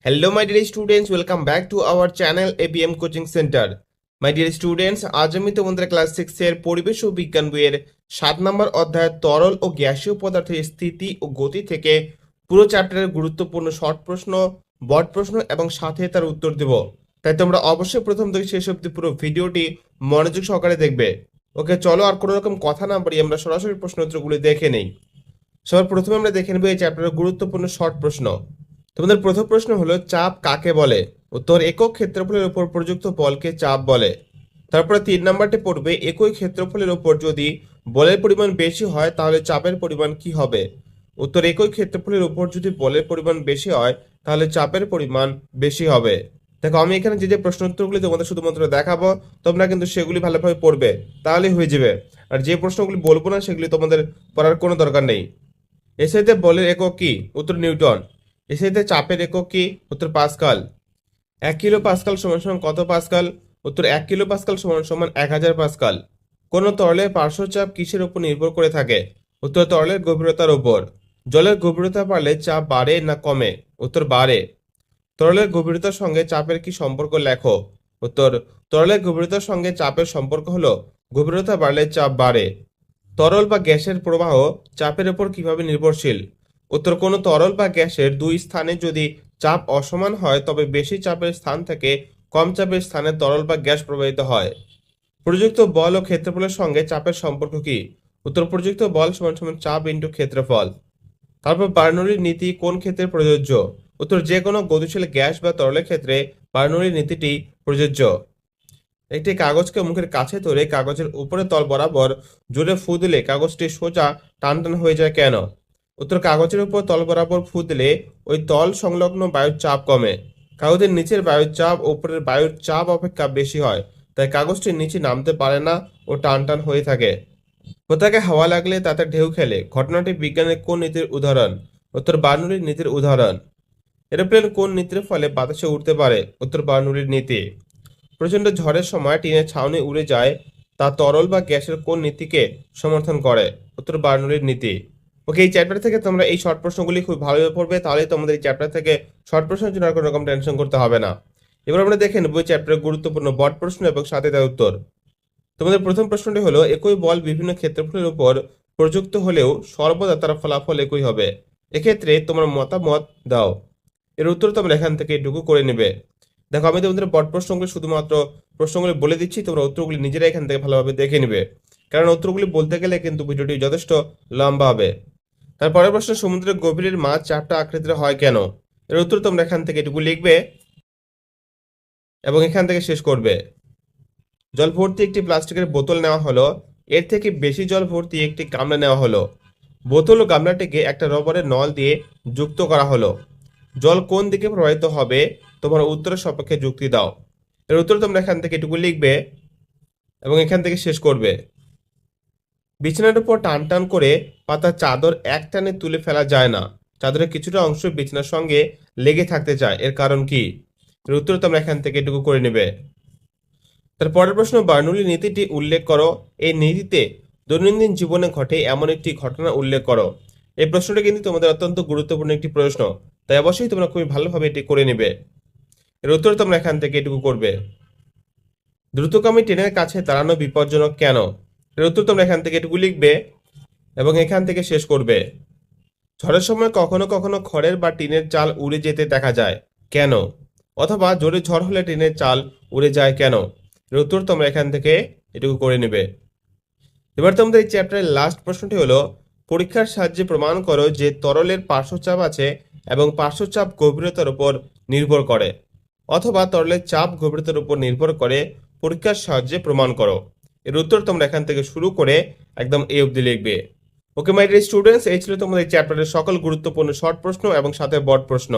Hello my dear students, welcome back to our channel ABM Coaching Center. My dear students, আজ আমি তোমাদের class 6 এর পরিবেশ ও বিজ্ঞান বইয়ের 7 নম্বর অধ্যায় তরল ও গ্যাসীয় পদার্থের স্থিতি ও গতি থেকে পুরো চ্যাপ্টারের গুরুত্বপূর্ণ শর্ট প্রশ্ন, বড় প্রশ্ন এবং সাথে তার উত্তর দেব। তাই তোমরা অবশ্যই প্রথম থেকে শেষ অবধি পুরো ভিডিওটি মনোযোগ সহকারে দেখবে। ওকে, চলো আর কোনো রকম কথা না বাড়িয়ে আমরা সরাসরি প্রশ্ন উত্তরগুলো দেখে নেই। সবার প্রথমে আমরা দেখে নেব এই চ্যাপ্টারের গুরুত্বপূর্ণ শর্ট প্রশ্ন। তোমাদের প্রথম প্রশ্ন হলো চাপ কাকে বলে? উত্তর, একক ক্ষেত্রফলের উপর প্রযুক্ত বলকে চাপ বলে। তারপরে 3 নাম্বারটি পড়বে একই ক্ষেত্রফলের উপর যদি বলের পরিমাণ বেশি হয় তাহলে চাপের পরিমাণ কি হবে? উত্তর, একই ক্ষেত্রফলের উপর যদি বলের পরিমাণ বেশি হয় তাহলে চাপের পরিমাণ বেশি হবে। দেখো, আমি এখানে যে প্রশ্ন উত্তরগুলি তোমাদের শুধুমাত্র দেখাবো, তোমরা কিন্তু সেগুলি ভালোভাবে পড়বে, তাহলেই হয়ে যাবে। আর যে প্রশ্নগুলি বলবো না সেগুলি তোমাদের পড়ার কোনো দরকার নেই। এসআইতে বলের একক কি? উত্তর, নিউটন। এসআইতে চাপের একক কি? উত্তর, পাস্কাল। 1 কিলো পাস্কাল সমান সমান কত পাস্কাল? উত্তর, 1 কিলো পাস্কাল সমান সমান 1000 পাস্কাল। কোন তরলের পার্শ্ব চাপ কিসের উপর নির্ভর করে থাকে? উত্তর, তরলের গভীরতার উপর। জলের গভীরতা বাড়লে চাপ বাড়ে না কমে? উত্তর, বাড়ে। তরলের গভীরতার সঙ্গে চাপের কি সম্পর্ক লেখো? উত্তর, তরলের গভীরতার সঙ্গে চাপের সম্পর্ক হলো গভীরতা বাড়লে চাপ বাড়ে। তরল বা গ্যাসের প্রবাহ চাপের উপর কিভাবে নির্ভরশীল? উত্তর, কোনো তরল বা গ্যাসের দুই স্থানে যদি চাপ অসমান হয় তবে বেশি চাপের স্থান থেকে কম চাপের স্থানে তরল বা গ্যাস প্রবাহিত হয়। প্রযুক্ত বল ও ক্ষেত্রফলের সঙ্গে চাপের সম্পর্ক কি? উত্তর, প্রযুক্ত বল সমান সমান চাপ ইন্টু ক্ষেত্রফল। তারপর বার্নৌলির নীতি কোন ক্ষেত্রে প্রযোজ্য? উত্তর, যে কোনো গতিশীল গ্যাস বা তরলের ক্ষেত্রে বার্নৌলির নীতিটি প্রযোজ্য। একটি কাগজকে মুখের কাছে ধরে কাগজের উপরে তল বরাবর জোরে ফু দিলে কাগজটি সোজা টান টান হয়ে যায় কেন? উত্তর, কাগজের উপর তল বরাবর ফু দিলে ওই তল সংলগ্ন বায়ুর চাপ কমে। কাগজের নিচের বায়ুর চাপ উপরের বায়ুর চাপ অপেক্ষা বেশি হয়, তাই কাগজটি নিচে নামতে পারে না ও টান টান হয়ে থাকে। পোতাকে হাওয়া লাগলে তাতে ঢেউ খেলে ঘটনাটি বিজ্ঞানের কোন নীতির উদাহরণ? উত্তর, বার্নৌলির নীতির উদাহরণ। এরোপ্লেন কোন নীতির ফলে বাতাসে উঠতে পারে? উত্তর, বার্নৌলির নীতি। প্রচণ্ড ঝড়ের সময় টিনের ছাউনি উড়ে যায়, তা তরল বা গ্যাসের কোন নীতিকে সমর্থন করে? উত্তর, বার্নৌলির নীতি। ওকে, এই চ্যাপ্টার থেকে তোমরা এই শর্ট প্রশ্নগুলি খুব ভালোভাবে পড়বে, তাহলেই তোমাদের এই চ্যাপ্টার থেকে শর্ট প্রশ্নের জন্য আর কোনো রকম টেনশন করতে হবে না। এবার আমরা দেখে নেব এই চ্যাপ্টারের গুরুত্বপূর্ণ বড় প্রশ্ন এবং সাথে তার উত্তর। তোমাদের প্রথম প্রশ্নটি হলো একই বল বিভিন্ন ক্ষেত্রফলের উপর প্রযুক্ত হলেও সর্বদা তার ফলাফল একই হবে। এক্ষেত্রে তোমার মতামত দাও। এর উত্তর তোমরা এখান থেকে এটুকু করে নেবে। দেখো, আমি তোমাদের বড় প্রশ্নগুলি শুধুমাত্র প্রশ্নগুলি বলে দিচ্ছি, তোমরা উত্তরগুলি নিজেরাই এখান থেকে ভালোভাবে দেখে নেবে, কারণ উত্তরগুলি বলতে গেলে কিন্তু ভিডিওটি যথেষ্ট লম্বা হবে। তারপরের প্রশ্ন, সমুদ্রের গভীরের মাছ চারটা আকৃতির হয় কেন? এর উত্তর তোমরা এখান থেকে এটুকু লিখবে এবং এখান থেকে শেষ করবে। জল ভর্তি একটি প্লাস্টিকের বোতল নেওয়া হলো, এর থেকে বেশি জল ভর্তি একটি গামলা নেওয়া হলো। বোতল ও গামলাটিকে একটা রবারের নল দিয়ে যুক্ত করা হলো। জল কোন দিকে প্রবাহিত হবে? তোমার উত্তরের সপক্ষে যুক্তি দাও। এর উত্তর তোমরা এখান থেকে এটুকু লিখবে এবং এখান থেকে শেষ করবে। বিছানার উপর টান টান করে পাতা চাদর এক টানে তুলে ফেলা যায় না, চাদরের কিছুটা অংশ বিছানার সঙ্গে লেগে থাকতে চায়, এর কারণ কি? এর উত্তর তোমরা এখান থেকে এটুকু করে নেবে। তার পরের প্রশ্ন, বার্নৌলি নীতিটি উল্লেখ করো। এই নীতিতে দৈনন্দিন জীবনে ঘটে এমন একটি ঘটনা উল্লেখ করো। এই প্রশ্নটি কিন্তু তোমাদের অত্যন্ত গুরুত্বপূর্ণ একটি প্রশ্ন, তাই অবশ্যই তোমরা খুবই ভালোভাবে এটি করে নেবে। এর উত্তর তোমরা এখান থেকে এটুকু করবে। দ্রুতগামী ট্রেনের কাছে দাঁড়ানো বিপজ্জনক কেন? এর উত্তর তোমরা এখান থেকে এটুকু লিখবে এবং এখান থেকে শেষ করবে। ঝড়ের সময় কখনো কখনো খড়ের বা টিনের চাল উড়ে যেতে দেখা যায় কেন? অথবা জোরে ঝড় হলে টিনের চাল উড়ে যায় কেন? এর উত্তর তোমরা এখান থেকে এটুকু করে নেবে। এবার তোমাদের এই চ্যাপ্টারের লাস্ট প্রশ্নটি হলো, পরীক্ষার সাহায্যে প্রমাণ করো যে তরলের পার্শ্বচাপ আছে এবং পার্শ্বচাপ গভীরতার উপর নির্ভর করে, অথবা তরলের চাপ গভীরতার উপর নির্ভর করে, পরীক্ষার সাহায্যে প্রমাণ করো। এর উত্তর তোমরা এখান থেকে শুরু করে একদম এই অবধি লিখবে। ওকে মাই ডিয়ার স্টুডেন্টস, এই ছিল তোমাদের এই চ্যাপ্টারের সকল গুরুত্বপূর্ণ শর্ট প্রশ্ন এবং সাথে বড় প্রশ্ন।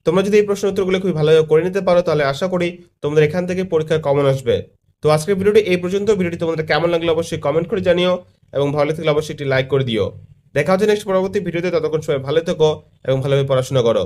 তোমরা যদি এই প্রশ্ন উত্তরগুলো খুব ভালোভাবে করে নিতে পারো তাহলে আশা করি তোমাদের এখান থেকে পরীক্ষায় কমন আসবে। তো আজকের ভিডিওটি এই পর্যন্ত। ভিডিওটি তোমাদের কেমন লাগলো অবশ্যই কমেন্ট করে জানিও এবং ভালো লাগলে অবশ্যই একটি লাইক করে দিও। দেখা হচ্ছে নেক্সট পরবর্তী ভিডিওতে, ততক্ষণ সবাই ভালো থেকো এবং ভালোভাবে পড়াশোনা করো।